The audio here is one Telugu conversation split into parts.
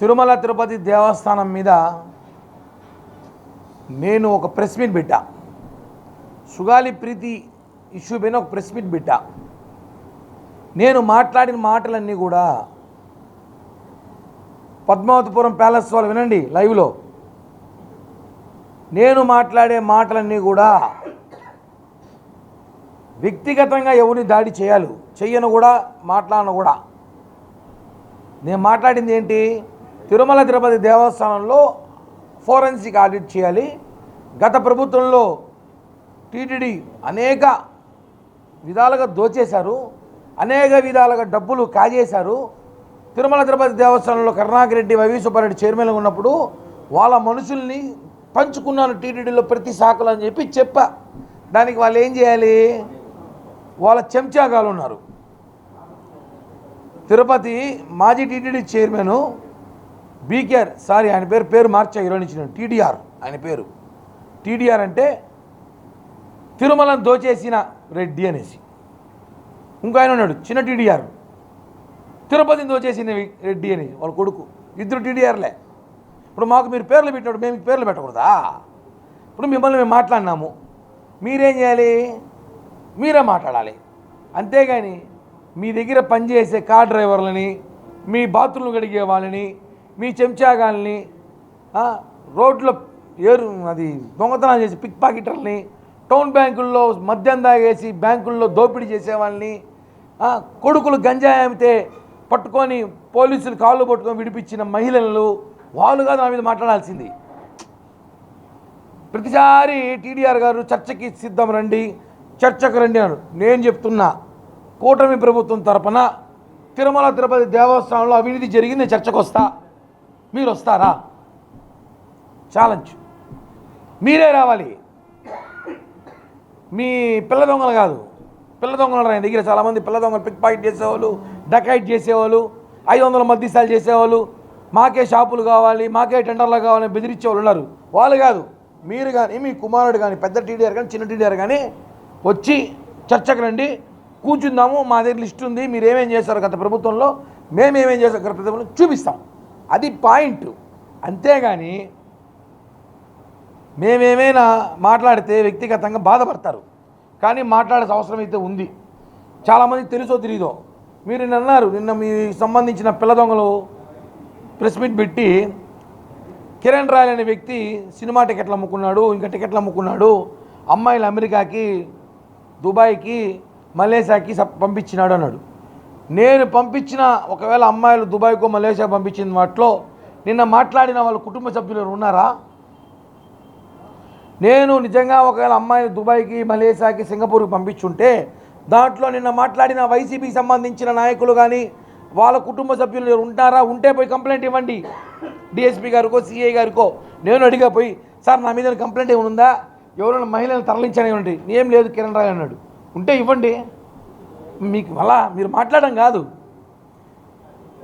తిరుమల తిరుపతి దేవస్థానం మీద నేను ఒక ప్రెస్ మీట్ పెట్టా. సుగాలి ప్రీతి ఇష్యూ పైన ఒక ప్రెస్ మీట్ పెట్టా. నేను మాట్లాడిన మాటలన్నీ కూడా పద్మావతిపురం ప్యాలెస్ వాళ్ళు వినండి లైవ్లో. నేను మాట్లాడే మాటలన్నీ కూడా వ్యక్తిగతంగా ఎవరిని దాడి చెయ్యను కూడా, మాట్లాడను కూడా. నేను మాట్లాడింది ఏంటి? తిరుమల తిరుపతి దేవస్థానంలో ఫోరెన్సిక్ ఆడిట్ చేయాలి. గత ప్రభుత్వంలో టీటీడీ అనేక విధాలుగా దోచేశారు, అనేక విధాలుగా డబ్బులు కాజేశారు. తిరుమల తిరుపతి దేవస్థానంలో కరుణాకర్ రెడ్డి, వైవి సుబ్బారెడ్డి చైర్మన్గా ఉన్నప్పుడు వాళ్ళ మనుషుల్ని పంచుకున్నాను టీటీడీలో ప్రతి శాఖలు అని చెప్పా. దానికి వాళ్ళు ఏం చేయాలి? వాళ్ళ చెంచాగాలు ఉన్నారు. తిరుపతి మాజీ టీటీడీ చైర్మన్ బీకేఆర్, ఆయన పేరు మార్చా ఇచ్చినాడు, టీడీఆర్ ఆయన పేరు. టీడీఆర్ అంటే తిరుమలను దోచేసిన రెడ్డి అనేసి. ఇంకో ఆయన ఉన్నాడు చిన్న టీడీఆర్, తిరుపతిని దోచేసిన రెడ్డి అని వాళ్ళ కొడుకు. ఇద్దరు టీడీఆర్లే. ఇప్పుడు మాకు మీరు పేర్లు పెట్టినప్పుడు మేము పేర్లు పెట్టకూడదా? ఇప్పుడు మిమ్మల్ని మేము మాట్లాడినాము, మీరేం చేయాలి? మీరే మాట్లాడాలి. అంతేగాని మీ దగ్గర పనిచేసే కార్ డ్రైవర్లని, మీ బాత్రూమ్లు కడిగే వాళ్ళని, మీ చెంచాగాల్ని, రోడ్లో అది దొంగతనాలు చేసి పిక్ పాకెటర్లని, టౌన్ బ్యాంకుల్లో మద్యం తాగేసి బ్యాంకుల్లో దోపిడీ చేసేవాళ్ళని, కొడుకులు గంజాయి అమ్మితే పట్టుకొని పోలీసులు కాళ్ళు పట్టుకొని విడిపించిన మహిళలు, వాళ్ళు కాదు నా మీద మాట్లాడాల్సింది. ప్రతిసారి టీడీఆర్ గారు చర్చకి సిద్ధం రండి, చర్చకు రండి అన్నాడు. నేను చెప్తున్నా, కూటమి ప్రభుత్వం తరపున తిరుమల తిరుపతి దేవస్థానంలో అవినీతి జరిగింది, నేను చర్చకు వస్తా. మీరు వస్తారా? ఛాలెంజ్. మీరే రావాలి. మీ పిల్ల దొంగలు కాదు, పిల్ల దొంగలు ఆయన దగ్గర చాలామంది పిల్ల దొంగలు పిక్ పాకెట్ చేసేవాళ్ళు, డకైట్ చేసేవాళ్ళు, 500 మద్యసాలు చేసేవాళ్ళు, మాకే షాపులు కావాలి, మాకే టెండర్లు కావాలని బెదిరించేవాళ్ళు ఉన్నారు. వాళ్ళు కాదు, మీరు కానీ మీ కుమారుడు కానీ, పెద్ద టీడీఆర్ కానీ చిన్న టీడీఆర్ కానీ వచ్చి చర్చకు రండి, కూర్చుందాము. మా దగ్గర లిస్ట్ ఉంది, మీరు ఏమేం చేశారు గత ప్రభుత్వంలో, మేమేమేం చేశారు గత ప్రభుత్వంలో చూపిస్తాం. అది పాయింట్. అంతేగాని మేమేమైనా మాట్లాడితే వ్యక్తిగతంగా బాధపడతారు. కానీ మాట్లాడాల్సిన అవసరం అయితే ఉంది. చాలామందికి తెలుసో తెలియదో. మీరు నిన్న అన్నారు, నిన్న మీ సంబంధించిన పిల్ల దొంగలు ప్రెస్ మీట్ పెట్టి కిరణ్ రాయల్ అనే వ్యక్తి సినిమా టికెట్లు అమ్ముకున్నాడు, ఇంకా టికెట్లు అమ్ముకున్నాడు, అమ్మాయిలు అమెరికాకి, దుబాయ్కి, మలేషియాకి పంపించినాడు అన్నాడు. నేను పంపించిన, ఒకవేళ అమ్మాయిలు దుబాయ్కో మలేషియా పంపించిన వాటిలో నిన్న మాట్లాడిన వాళ్ళ కుటుంబ సభ్యులు ఉన్నారా? నేను నిజంగా ఒకవేళ అమ్మాయిలు దుబాయ్కి, మలేషియాకి, సింగపూర్కి పంపించుంటే దాంట్లో నిన్న మాట్లాడిన వైసీపీకి సంబంధించిన నాయకులు కానీ వాళ్ళ కుటుంబ సభ్యులు ఉంటారా? ఉంటే పోయి కంప్లైంట్ ఇవ్వండి. డిఎస్పీ గారికో, సిఐ గారికో. నేను అడిగా పోయి, సార్ నా మీద కంప్లైంట్ ఏమైనా ఉందా, ఎవరైనా మహిళలను తరలించానేమండి? ఏం లేదు కిరణ్ రాయ్ అన్నాడు. ఉంటే ఇవ్వండి. మీకు అలా మీరు మాట్లాడడం కాదు.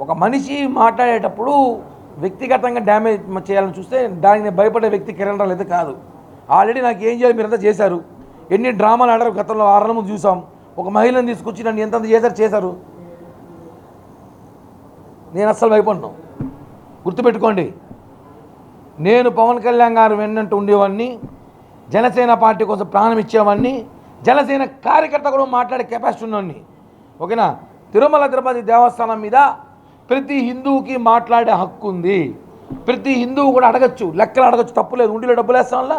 ఒక మనిషి మాట్లాడేటప్పుడు వ్యక్తిగతంగా డ్యామేజ్ చేయాలని చూస్తే దానికి భయపడే వ్యక్తి కిరణ్ రాయ్ అయితే కాదు. ఆల్రెడీ నాకు ఏం చేయాలి మీరంతా చేశారు. ఎన్ని డ్రామాలు ఆడారు గతంలో 6 నెలల ముందు చూసాం. ఒక మహిళను తీసుకొచ్చి నన్ను ఎంతంత చేశారు. నేను అస్సలు భయపడను. గుర్తుపెట్టుకోండి, నేను పవన్ కళ్యాణ్ గారు వెన్నంటూ ఉండేవాడిని, జనసేన పార్టీ కోసం ప్రాణం ఇచ్చేవాడిని, జనసేన కార్యకర్త కూడా మాట్లాడే కెపాసిటీ ఉన్నవాడిని. ఓకేనా? తిరుమల తిరుపతి దేవస్థానం మీద ప్రతి హిందువుకి మాట్లాడే హక్కు ఉంది. ప్రతి హిందువు కూడా అడగచ్చు, లెక్కలు అడగచ్చు, తప్పులేదు. ఉండిలో డబ్బులు వేస్తాం వల్ల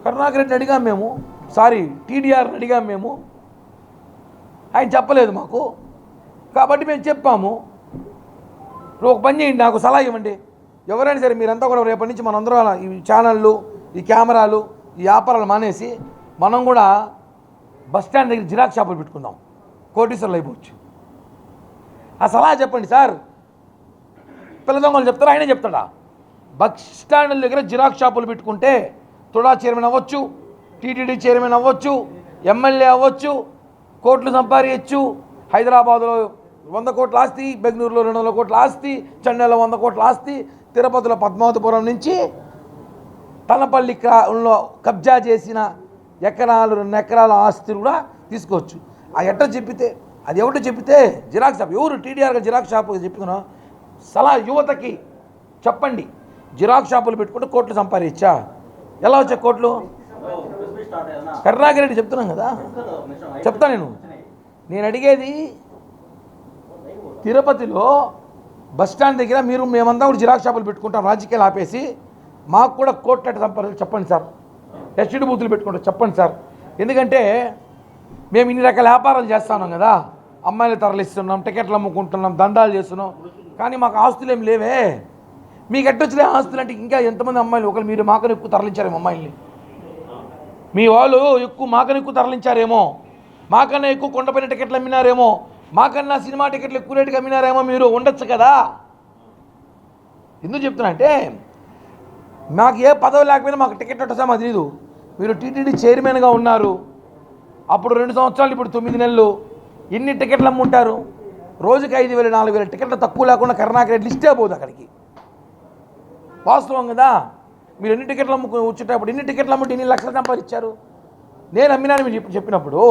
కరుణాకర్ రెడ్డిని అడిగాం మేము, టీడీఆర్ని అడిగాం మేము, ఆయన చెప్పలేదు మాకు. కాబట్టి మేము చెప్పాము. ఇప్పుడు ఒక పని చేయండి, నాకు సలహా ఇవ్వండి. ఎవరైనా సరే మీరంతా కూడా రేపటి నుంచి మనందరం ఈ ఛానళ్ళు, ఈ కెమెరాలు, ఈ వ్యాపారాలు మానేసి మనం కూడా బస్టాండ్ దగ్గర జిరాక్స్ షాపులు పెట్టుకుందాం, కోటీశ్వర్లు అయిపోవచ్చు. ఆ సలహా చెప్పండి సార్. పిల్ల దొంగలు చెప్తారా? ఆయనే చెప్తాడా? బస్ స్టాండ్ల దగ్గర జిరాక్స్ షాపులు పెట్టుకుంటే తుడా చైర్మన్ అవ్వచ్చు, టీటీడీ చైర్మన్ అవ్వచ్చు, ఎమ్మెల్యే అవ్వచ్చు, కోట్లు సంపాదించచ్చు. హైదరాబాద్లో 100 కోట్ల ఆస్తి, బెంగళూరులో 200 కోట్ల ఆస్తి, చెన్నైలో 100 కోట్ల ఆస్తి, తిరుపతిలో పద్మావతిపురం నుంచి తలపల్లిలో కబ్జా చేసిన ఎకరాలు 2 ఎకరాల ఆస్తి కూడా తీసుకోవచ్చు. అది ఎవటో చెప్పితే జిరాక్స్ షాప్ ఎవరు టీడీఆర్ జిరాక్స్ షాప్ చెప్పుకున్నాం. సలహా యువతకి చెప్పండి. జిరాక్స్ షాపులు పెట్టుకుంటే కోట్లు సంపాదించా? ఎలా వచ్చా కోట్లు? కరుణాకర్ రెడ్డి చెప్తున్నాం కదా, చెప్తా. నేను అడిగేది తిరుపతిలో బస్టాండ్ దగ్గర మేమంతా కూడా జిరాక్స్ షాపులు పెట్టుకుంటాం, రాజకీయాలు ఆపేసి మాకు కూడా కోట్లట సంపాదించాలి చెప్పండి సార్. ఎస్టీడీ బూతులు పెట్టుకుంటాం చెప్పండి సార్. ఎందుకంటే మేము ఇన్ని రకాల వ్యాపారాలు చేస్తున్నాం కదా, అమ్మాయిలు తరలిస్తున్నాం, టికెట్లు అమ్ముకుంటున్నాం, దందాలు చేస్తున్నాం, కానీ మాకు ఆస్తులు ఏం లేవే. మీకు ఎట్టొచ్చిలే ఆస్తులు అంటే ఇంకా ఎంతమంది అమ్మాయిలు, ఒకరు మీరు మాకని ఎక్కువ తరలించారేమో అమ్మాయిల్ని, మీ వాళ్ళు మాకని ఎక్కువ తరలించారేమో, మాకన్నా ఎక్కువ కొండపైన టికెట్లు అమ్మినారేమో, మాకన్నా సినిమా టికెట్లు ఎక్కువ రేటుకి అమ్మినారేమో, మీరు ఉండొచ్చు కదా. ఎందుకు చెప్తున్నా అంటే మాకు ఏ పదవి లేకపోయినా మాకు టికెట్ వస్తా మాకు తెలీదు. మీరు టీటీడీ చైర్మన్గా ఉన్నారు, అప్పుడు 2 సంవత్సరాలు, ఇప్పుడు 9 నెలలు, ఎన్ని టికెట్లు అమ్ముంటారు? రోజుకి 5,000 4,000 టికెట్లు తక్కువ లేకుండా కరుణాకర్ రెడ్డి లిస్టే పోదు అక్కడికి. వాస్తవం కదా. మీరు ఎన్ని టికెట్లు వచ్చేటప్పుడు ఎన్ని టికెట్లు అమ్ముంటే ఎన్ని లక్షలు సంపాదించారు? నేను అమ్మినాను మీరు ఇప్పుడు చెప్పినప్పుడు.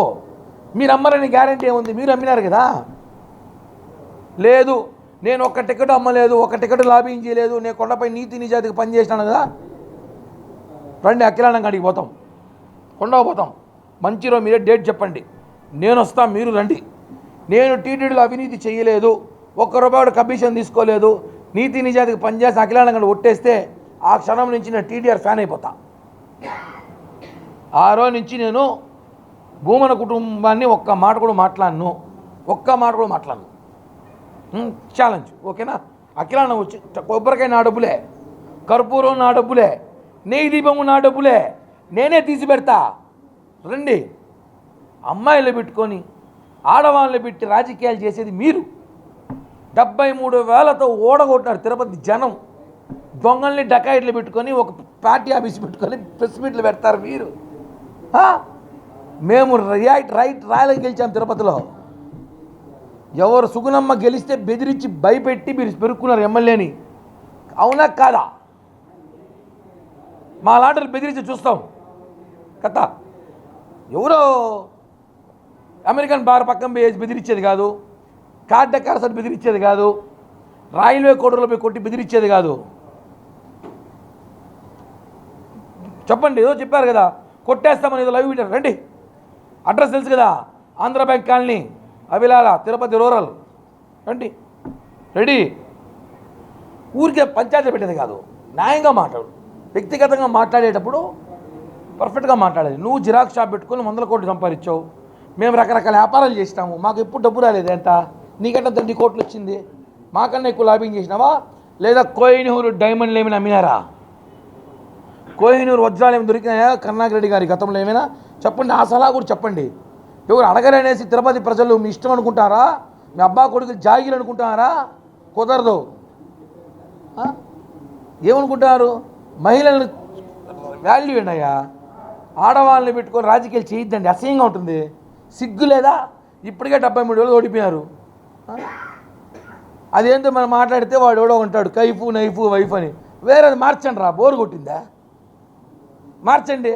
మీరు అమ్మరని గ్యారంటీ ఏముంది? మీరు అమ్మినారు కదా. లేదు నేను ఒక్క టికెట్ అమ్మలేదు, ఒక టికెట్ లాబింగ్ చేయలేదు, నేను కొండపై నీతి నిజాతికి పనిచేసినాను కదా, రండి అఖిలాండం కాడికి పోతాం, కొండకు పోతాం, మంచిలో మీరే డేట్ చెప్పండి, నేను వస్తాను, మీరు రండి. నేను టీటీడీలో అవినీతి చేయలేదు, ₹1 కమిషన్ తీసుకోలేదు, నీతి నిజాతికి పనిచేసి అఖిలాండం కాడ ఒట్టేస్తే ఆ క్షణం నుంచి నేను టీడీఆర్ ఫ్యాన్ అయిపోతా. ఆ రోజు నుంచి నేను భూమన కుటుంబాన్ని ఒక్క మాట కూడా మాట్లాడను. ఛాలెంజ్, ఓకేనా? అఖిలాండం వచ్చి కొబ్బరికాయ నా డబ్బులే, కర్పూరం నా డబ్బులే, నెయ్యి దీపము నా డబ్బులే, నేనే తీసి పెడతా, రండి. అమ్మాయిలు పెట్టుకొని ఆడవాళ్ళని పెట్టి రాజకీయాలు చేసేది మీరు. 73,000తో ఓడగొట్టినారు తిరుపతి జనం. దొంగల్ని డకాయిట్లు పెట్టుకొని ఒక పార్టీ ఆఫీస్ పెట్టుకొని ప్రెస్ మీట్లు పెడతారు మీరు. మేము రాయలకి గెలిచాం తిరుపతిలో. ఎవరు సుగుణమ్మ గెలిస్తే బెదిరించి భయపెట్టి మీరు పెరుక్కున్నారు ఎమ్మెల్యేని, అవునా కాదా? మా లాంటి బెదిరించి చూస్తాం కథ. ఎవరో అమెరికన్ బార్ పక్కన పోయి బెదిరించేది కాదు, కార్డ్ డెక్కాల్సిన బెదిరించేది కాదు, రైల్వే కోటలో పోయి కొట్టి బెదిరించేది కాదు. చెప్పండి, ఏదో చెప్పారు కదా కొట్టేస్తామని, ఏదో లైవ్ పెట్టారు, రండి. అడ్రస్ తెలుసు కదా, Andhra bank colony, Avilala, Tirupati rural, రండి, రెడీ. ఊరికే పంచాయతీ పెట్టేది కాదు, న్యాయంగా మాట్లాడు. వ్యక్తిగతంగా మాట్లాడేటప్పుడు పర్ఫెక్ట్గా మాట్లాడేది. నువ్వు జిరాక్స్ షాప్ పెట్టుకొని 100 కోట్లు సంపాదించావు, మేము రకరకాల వ్యాపారాలు చేసినాము, మాకు ఎప్పుడు డబ్బు రాలేదు. ఎంత నీకంటే 2 కోట్లు వచ్చింది, మాకన్నా ఎక్కువ లాబింగ్ చేసినావా? లేదా కోహినూరు డైమండ్లు ఏమైనా అమ్మినారా? కోహినూరు వజ్రాలు ఏమైనా దొరికినాయా కరుణాకర్ రెడ్డి గారి గతంలో ఏమైనా? చెప్పండి, ఆ సలహా కూడా చెప్పండి. ఎవరు అడగరనేసి తిరుపతి ప్రజలు మీ ఇష్టం అనుకుంటారా? మీ అబ్బా కొడుకులు జాగిలు అనుకుంటారా? కుదరదు. ఏమనుకుంటారు? మహిళలను వాల్యూ ఏంటయ్యా? ఆడవాళ్ళని పెట్టుకొని రాజకీయాలు చేయొద్దండి, అసహ్యంగా ఉంటుంది. సిగ్గు లేదా? ఇప్పటికే 73 ఓడిపోయారు. అదేంటో మనం మాట్లాడితే వాడు ఎవడో ఉంటాడు కైఫు నైఫు వైఫ్ అని. వేరేది మార్చండి రా, బోరు కొట్టిందా? మార్చండి.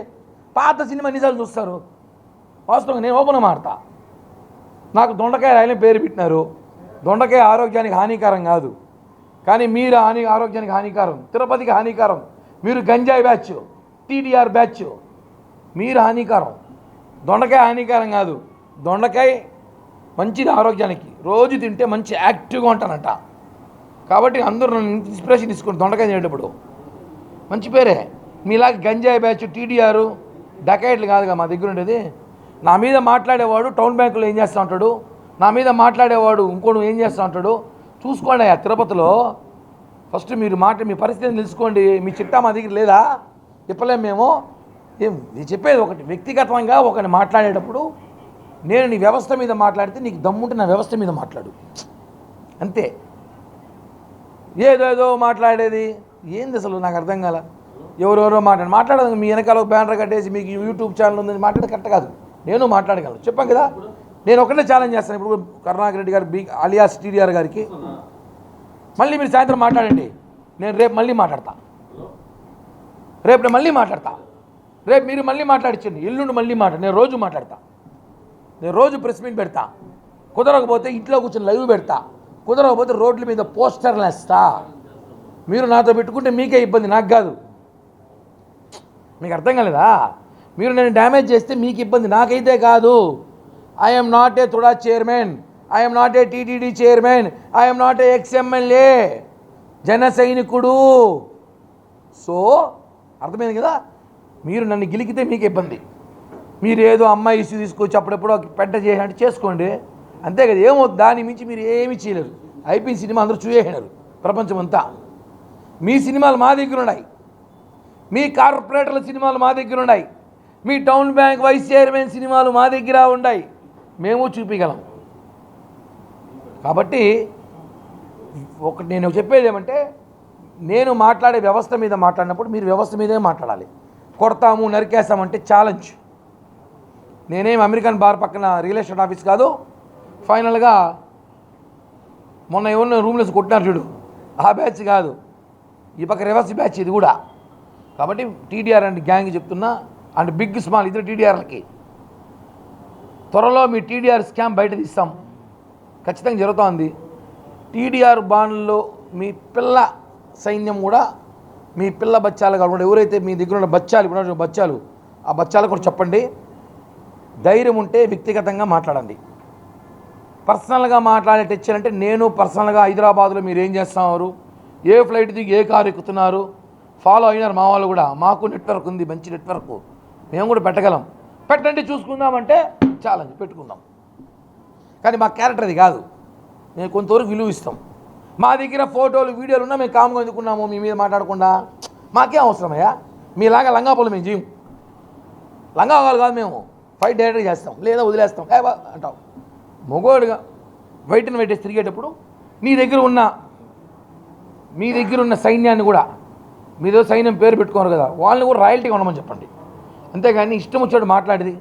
పాత సినిమా నిజాలు చూస్తారు. వాస్తవంగా నేను ఓపెన్గా మాడతా. నాకు దొండకాయ రాయలని పేరు పెట్టినారు. దొండకాయ ఆరోగ్యానికి హానికరం కాదు, కానీ మీరు ఆరోగ్యానికి హానికరం, తిరుపతికి హానికరం. మీరు గంజాయి బ్యాచ్, టీడీఆర్ బ్యాచ్, మీరు హానికరం. దొండకాయ హానికరం కాదు, దొండకాయ మంచిది ఆరోగ్యానికి, రోజు తింటే మంచి యాక్టివ్గా ఉంటానంట. కాబట్టి అందరూ నన్ను ఇన్స్పిరేషన్ తీసుకుని దొండకాయ తినేటప్పుడు మంచి పేరే. మీలాగా గంజాయి బ్యాచ్, టీడీఆర్, డకాయిట్లు కాదుగా మా దగ్గర ఉండేది. నా మీద మాట్లాడేవాడు టౌన్ బ్యాంకులో ఏం చేస్తూ ఉంటాడు, నా మీద మాట్లాడేవాడు ఇంకోడు ఏం చేస్తూ ఉంటాడు చూసుకోండి. ఆ తిరుపతిలో ఫస్ట్ మీరు మీ పరిస్థితిని తెలుసుకోండి. మీ చిట్టా మా దగ్గర లేదా? చెప్పలేము మేము. నేను చెప్పేది ఒకటి, వ్యక్తిగతంగా ఒకరిని మాట్లాడేటప్పుడు నేను నీ వ్యవస్థ మీద మాట్లాడితే నీకు దమ్ముంటే నా వ్యవస్థ మీద మాట్లాడు, అంతే. ఏదో మాట్లాడేది ఏంది అసలు నాకు అర్థం కాల. ఎవరెవరో మాట్లాడదు. మీ వెనకాల బ్యానర్ కట్టేసి మీకు యూట్యూబ్ ఛానల్ ఉందని మాట్లాడే కరెక్ట్ కాదు. నేను మాట్లాడగలను, చెప్పాను కదా. నేను ఒకటే ఛాలెంజ్ చేస్తాను. ఇప్పుడు కరుణాకర్ రెడ్డి గారు అలియాస్ టీడీఆర్ గారికి మళ్ళీ మీరు సాయంత్రం మాట్లాడండి, నేను రేపు మళ్ళీ మాట్లాడతా. రేపు మీరు మళ్ళీ మాట్లాడించండి, ఎల్లుండి మళ్ళీ నేను రోజు మాట్లాడతా. నేను రోజు ప్రెస్ మీట్ పెడతా. కుదరకపోతే ఇంట్లో కూర్చొని లైవ్ పెడతా. కుదరకపోతే రోడ్ల మీద పోస్టర్లు వేస్తా. మీరు నాతో పెట్టుకుంటే మీకే ఇబ్బంది, నాకు కాదు. మీకు అర్థం కాలేదా? మీరు నేను డ్యామేజ్ చేస్తే మీకు ఇబ్బంది, నాకైతే కాదు. I'm not a TUDA chairman, I'm not a TTD chairman, I'm not a ex-MLA, జన సైనికుడు. సో అర్థమైంది కదా? మీరు నన్ను గెలికితే మీకు ఇబ్బంది. మీరు ఏదో అమ్మాయి ఇష్యూ తీసుకొచ్చి అప్పుడెప్పుడు పెద్ద చేసినట్టు చేసుకోండి, అంతే కదా. ఏమవుతుంది? దాని మించి మీరు ఏమీ చేయలేరు. అయిపోయిన సినిమా అందరూ చూసేసినారు ప్రపంచం అంతా. మీ సినిమాలు మా దగ్గర ఉన్నాయి, మీ కార్పొరేటర్ల సినిమాలు మా దగ్గర ఉన్నాయి, మీ టౌన్ బ్యాంక్ వైస్ చైర్మన్ సినిమాలు మా దగ్గర ఉన్నాయి, మేము చూపించగలం. కాబట్టి ఒకటి నేను చెప్పేది ఏమంటే, నేను మాట్లాడే వ్యవస్థ మీద మాట్లాడినప్పుడు మీరు వ్యవస్థ మీదే మాట్లాడాలి. కొడతాము నరికేస్తామంటే ఛాలెంజ్. నేనేం అమెరికన్ బార్ పక్కన రియల్ ఎస్టేట్ ఆఫీస్ కాదు. ఫైనల్గా మొన్న ఎవరినో రూమ్లెస్ కొట్టినారు చూడు, ఆ బ్యాచ్ కాదు, ఈ పక్క రివర్స్ బ్యాచ్ ఇది కూడా. కాబట్టి టీడీఆర్ అండ్ గ్యాంగ్ చెప్తున్నా, అండ్ బిగ్ స్మాల్ ఇద్దరు టీడీఆర్లకి త్వరలో మీ టీడీఆర్ స్కామ్ బయట తీస్తాం, ఖచ్చితంగా జరుగుతోంది. టీడీఆర్ బాండ్లో మీ పిల్ల సైన్యం కూడా, మీ పిల్ల బచ్చాలు కాకుండా ఎవరైతే మీ దగ్గర ఉన్న బచ్చాలు ఇప్పుడు బచ్చాలు, ఆ బచ్చాలు కూడా చెప్పండి, ధైర్యం ఉంటే వ్యక్తిగతంగా మాట్లాడండి. పర్సనల్గా మాట్లాడే టెక్చర్ అంటే నేను పర్సనల్గా హైదరాబాద్లో మీరు ఏం చేస్తున్నారు, ఏ ఫ్లైట్ దిగి ఏ కారు ఎక్కుతున్నారు, ఫాలో అయినారు మా వాళ్ళు కూడా. మాకు నెట్వర్క్ ఉంది, మంచి నెట్వర్క్, మేము కూడా పెట్టగలం. పెట్టండి చూసుకుందామంటే ఛాలెంజ్ పెట్టుకుందాం. కానీ మా క్యారెక్టర్ అది కాదు, మేము కొంతవరకు విలువ ఇస్తాం. మా దగ్గర ఫోటోలు వీడియోలు ఉన్నా మేము కామ్గా ఎందుకున్నాము మీ మీద మాట్లాడకుండా. మాకేం అవసరమయ్యా? మీలాగా లంగాపోలు మేము చేయం, లంగాగాలు కాదు, మేము ఫైట్ డైరెక్ట్గా చేస్తాం, లేదా వదిలేస్తాం అంటాం. మొగోడుగా వైట్ అండ్ వైట్ తిరిగేటప్పుడు మీ దగ్గర ఉన్న సైన్యాన్ని కూడా, మీదో సైన్యం పేరు పెట్టుకోరు కదా, వాళ్ళని కూడా రాయల్టీగా ఉండమని చెప్పండి. అంతేగాని ఇష్టం వచ్చాడు మాట్లాడేది,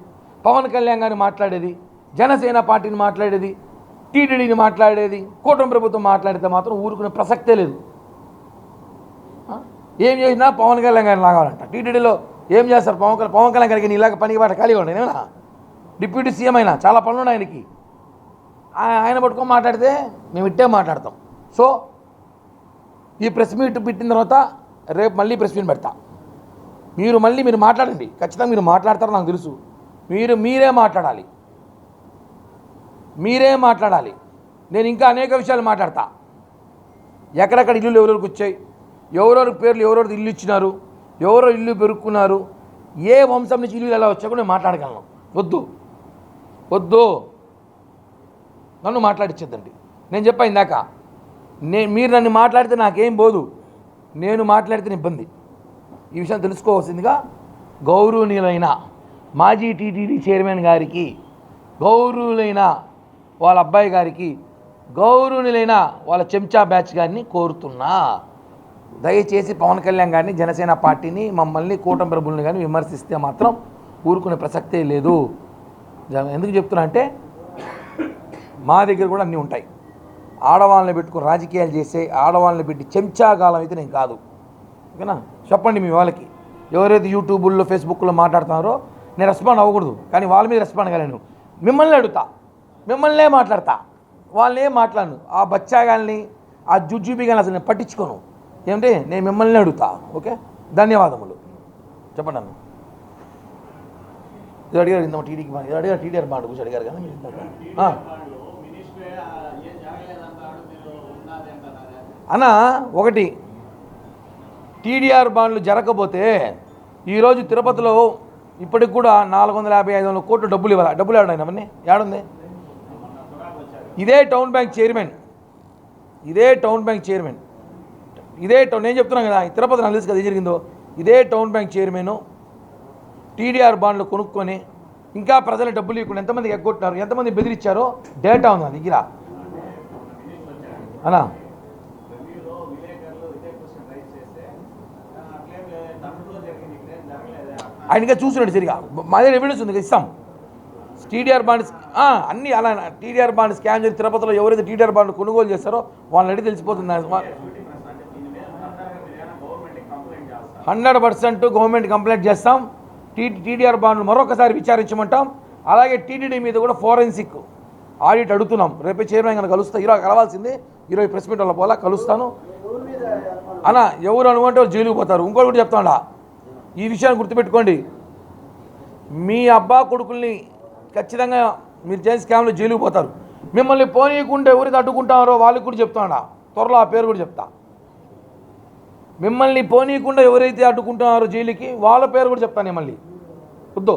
పవన్ కళ్యాణ్ గారిని మాట్లాడేది, జనసేన పార్టీని మాట్లాడేది, టీటీడీని మాట్లాడేది, కూటమి ప్రభుత్వం మాట్లాడితే మాత్రం ఊరుకునే ప్రసక్తే లేదు. ఏం చేసినా పవన్ కళ్యాణ్ గారిని లాగాలంట. టీటీడీలో ఏం చేస్తారు? పవన్ కళ్యాణ్ గారికి ఇలాగ పనికి బాట ఖాళీగా ఉండే నేనా? డిప్యూటీ సీఎం అయినా చాలా పనులు ఉన్నాయి ఆయనకి. ఆయన పట్టుకొని మాట్లాడితే మేము ఇట్టే మాట్లాడతాం. సో ఈ ప్రెస్ మీట్ పెట్టిన తర్వాత రేపు మళ్ళీ ప్రెస్ మీట్ పెడతా. మీరు మాట్లాడండి, ఖచ్చితంగా మీరు మాట్లాడతారో నాకు తెలుసు. మీరే మాట్లాడాలి. నేను ఇంకా అనేక విషయాలు మాట్లాడతా. ఎక్కడెక్కడ ఇల్లులు ఎవరెవరికి వచ్చాయి, ఎవరెవరి పేర్లు ఎవరెవరికి ఇల్లు ఇచ్చినారు, ఎవరో ఇల్లు పెరుక్కున్నారు, ఏ వంశం నుంచి ఇల్లు ఎలా వచ్చా కూడా నేను మాట్లాడగలను. వద్దు నన్ను మాట్లాడించద్దండి. నేను చెప్పా ఇందాక, మీరు నన్ను మాట్లాడితే నాకేం పోదు, నేను మాట్లాడితే ఇబ్బంది. ఈ విషయం తెలుసుకోవాల్సిందిగా గౌరవనీయులైన మాజీ టీటీడీ చైర్మన్ గారికి, గౌరవులైన వాళ్ళ అబ్బాయి గారికి, గౌరవనీయులైన వాళ్ళ చెంచా బ్యాచ్ గారిని కోరుతున్నా, దయచేసి పవన్ కళ్యాణ్ గారిని, జనసేన పార్టీని, మమ్మల్ని, కూటమి ప్రభుత్వాన్ని కానీ విమర్శిస్తే మాత్రం ఊరుకునే ప్రసక్తే లేదు. ఎందుకు చెప్తున్నా అంటే, మా దగ్గర కూడా అన్నీ ఉంటాయి. ఆడవాళ్ళని పెట్టుకుని రాజకీయాలు చేసే, ఆడవాళ్ళని పెట్టి చెంచాగాలం అయితే నేను కాదు. ఓకేనా? చెప్పండి మీ వాళ్ళకి, ఎవరైతే యూట్యూబ్లో ఫేస్బుక్లో మాట్లాడుతున్నారో నేను రెస్పాండ్ అవ్వకూడదు, కానీ వాళ్ళ మీద రెస్పాండ్ కాలేను. మిమ్మల్ని అడుగుతా, మిమ్మల్నే మాట్లాడతా, వాళ్ళని ఏం మాట్లాడను. ఆ బచ్చాగాల్ని, ఆ జుజుబిగాని అసలు నేను పట్టించుకోను. ఏమంటే నేను మిమ్మల్ని అడుగుతా. ఓకే, ధన్యవాదములు. చెప్పండి అన్న. ఇది అడిగారు ఇంత టీడీకి, ఇది అడిగారు టీడీఆర్ మాట గురించి అడిగారు కదా మీరు. అన్న ఒకటి, టీడీఆర్ బాండ్లు జరగకపోతే ఈరోజు తిరుపతిలో ఇప్పటికి కూడా 450-500 కోట్లు డబ్బులు ఇవ్వాలి. డబ్బులు ఏడాయి అవన్నీ ఏడుంది? ఇదే టౌన్ బ్యాంక్ చైర్మన్, నేను చెప్తున్నాను కదా, తిరుపతి నాకు తెలుసు కదా ఏం జరిగిందో. ఇదే టౌన్ బ్యాంక్ చైర్మన్ టీడీఆర్ బాండ్లు కొనుక్కొని ఇంకా ప్రజల డబ్బులు ఇవ్వకుండా ఎంతమందికి ఎగ్గొట్టినారు, ఎంతమంది బెదిరించారో డేటా ఉంది నా దగ్గర అన్నా. ఆయనగా చూసినట్టు సరిగా మా దగ్గర ఎవిడెన్స్ ఉంది, ఇస్తాం. టీడీఆర్ బాండ్ అన్నీ అలా, టీడీఆర్ బాండ్ స్కామ్ చేసి తిరుపతిలో ఎవరైతే టీడీఆర్ బాండ్ కొనుగోలు చేస్తారో వాళ్ళని అడిగి తెలిసిపోతుంది. 100% గవర్నమెంట్ కంప్లైంట్ చేస్తాం. టీడీఆర్ బాండ్లు మరొకసారి విచారించమంటాం. అలాగే టీటీడీ మీద కూడా ఫోరెన్సిక్ ఆడిట్ అడుగుతున్నాం. రేపే చైర్మన్ గారిని కలుస్తా, ఈరోజు కలవాల్సిందే, ఈరోజు ప్రెస్ మీట్ వల్ల పోలా కలుస్తాను. అన్న ఎవరు అనుకుంటే వాళ్ళు జైలుకు పోతారు. ఇంకోటి కూడా చెప్తాడా, ఈ విషయాన్ని గుర్తుపెట్టుకోండి. మీ అబ్బా కొడుకుల్ని ఖచ్చితంగా మీరు చేసే స్కామ్లో జైలుకు పోతారు. మిమ్మల్ని పోనీయకుండా ఎవరైతే అడ్డుకుంటారో వాళ్ళకి కూడా చెప్తాడా, త్వరలో ఆ పేరు కూడా చెప్తా. మిమ్మల్ని పోనీయకుండా ఎవరైతే అడ్డుకుంటున్నారో జైలుకి వాళ్ళ పేరు కూడా చెప్తాను. మళ్ళీ వద్దు,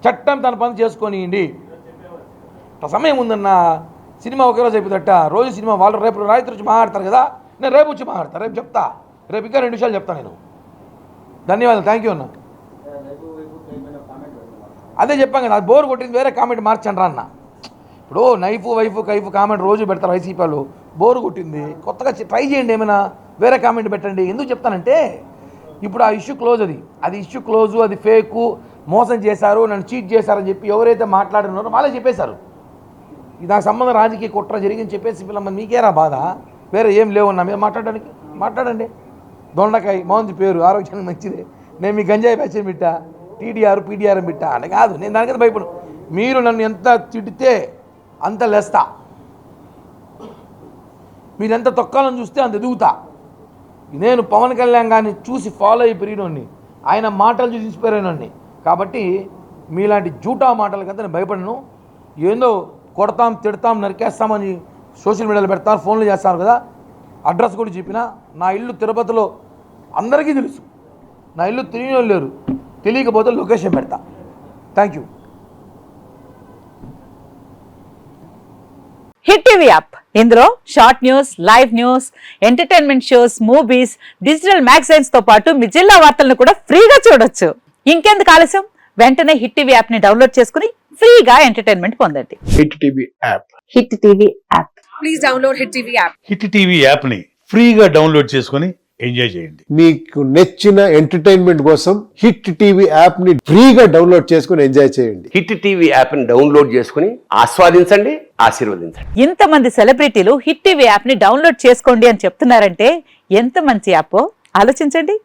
చట్టం తన పని చేసుకొనియండి. సమయం ఉందన్న, సినిమా ఒకే రోజు అయిపోతుందట. రోజు సినిమా వాళ్ళు రేపు రాత్రి వచ్చి మాట్లాడతారు కదా, నేను రేపు వచ్చి మాట్లాడతాను. రేపు చెప్తా, రేపు ఇంకా 2 విషయాలు చెప్తాను నేను. ధన్యవాదాలు, థ్యాంక్ యూ అన్న. అదే చెప్పాను కదా, అది బోర్ కొట్టింది, వేరే కామెంట్ మార్చండి రా అన్న. ఇప్పుడు నైఫ్ వైఫ్ కైఫ్ కామెంట్ రోజు పెడతారు వైసీపీ వాళ్ళు, బోరు కొట్టింది, కొత్తగా ట్రై చేయండి, ఏమైనా వేరే కామెంట్ పెట్టండి. ఎందుకు చెప్తానంటే ఇప్పుడు ఆ ఇష్యూ క్లోజ్, అది ఇష్యూ క్లోజు, అది ఫేకు, మోసం చేశారు, నన్ను చీట్ చేశారని చెప్పి ఎవరైతే మాట్లాడినారో వాళ్ళే చెప్పేశారు. ఇది నాకు సంబంధం రాజకీయ కుట్ర జరిగింది చెప్పేసి పిల్లమ్మ మీకేరా బాధ, వేరే ఏం లేవు నా మీద మాట్లాడడానికి. మాట్లాడండి. దొండకాయ మౌంది పేరు ఆరోగ్యానికి మంచిదే, నేను మీ గంజాయి ప్యాచని బిట్టా, టీడీఆర్ పీడీఆర్ అని బిట్టా అంటే కాదు. నేను దానికైతే భయపడు. మీరు నన్ను ఎంత తిడితే అంత లేస్తా, మీరు ఎంత తొక్కాలని చూస్తే అంత ఎదుగుతా. నేను పవన్ కళ్యాణ్ గారిని చూసి ఫాలో అయి పెరిగినోడిని, ఆయన మాటలు చూసి ఇన్స్పైర్ అయినోడిని. కాబట్టి మీలాంటి జూటా మాటలకంతా నేను భయపడను. ఏందో కొడతాం, తిడతాం, నరికేస్తామని సోషల్ మీడియాలో పెడతారు, ఫోన్లు చేస్తారు కదా. అడ్రస్ కూడా చెప్పిన, నా ఇల్లు తిరుపతిలో అందరికీ తెలుసు. నా ఇల్లు తెలియని వాళ్ళు లేరు, తెలియకపోతే లొకేషన్ పెడతా. Thank you. Hit TV app, ఇందులో short news, live news, entertainment shows, movies, digital magazines తో పాటు మీ జిల్లా వార్తలను కూడా ఫ్రీగా చూడొచ్చు. ఇంకెందుకు ఆలస్యం, వెంటనే హిట్ టీవీ యాప్ ని డౌన్లోడ్ చేసుకుని ఫ్రీగా ఎంటర్టైన్మెంట్ పొందండి. Hit TV app, hit TV app, please download hit TV app. Hit TV app ని ఫ్రీగా డౌన్లోడ్ చేసుకుని ఎంజాయ్ చేయండి. మీకు నచ్చిన ఎంటర్టైన్మెంట్ కోసం హిట్ టీవీ యాప్ ని ఫ్రీగా డౌన్లోడ్ చేసుకుని ఎంజాయ్ చేయండి. హిట్ టీవీ యాప్ ని డౌన్లోడ్ చేసుకుని ఆస్వాదించండి, ఆశీర్వదించండి. ఇంతమంది సెలబ్రిటీలు హిట్ టీవీ యాప్ ని డౌన్లోడ్ చేసుకోండి అని చెప్తున్నారంటే ఎంత మంచి యాప్ ఆలోచించండి.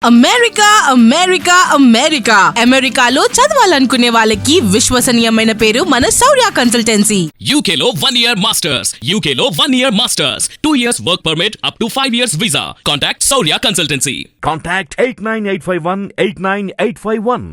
అమెరికా అమెరికా అమెరికా అమెరికాలో చదవాలనుకునే వాళ్ళకి విశ్వసనీయమైన పేరు మన శౌర్య కన్సల్టెన్సీ. UK లో 1 year masters, UK లో 1 year masters, 2 years work permit up to 5 years visa. Contact Saurya Consultancy. Contact 89851 89851.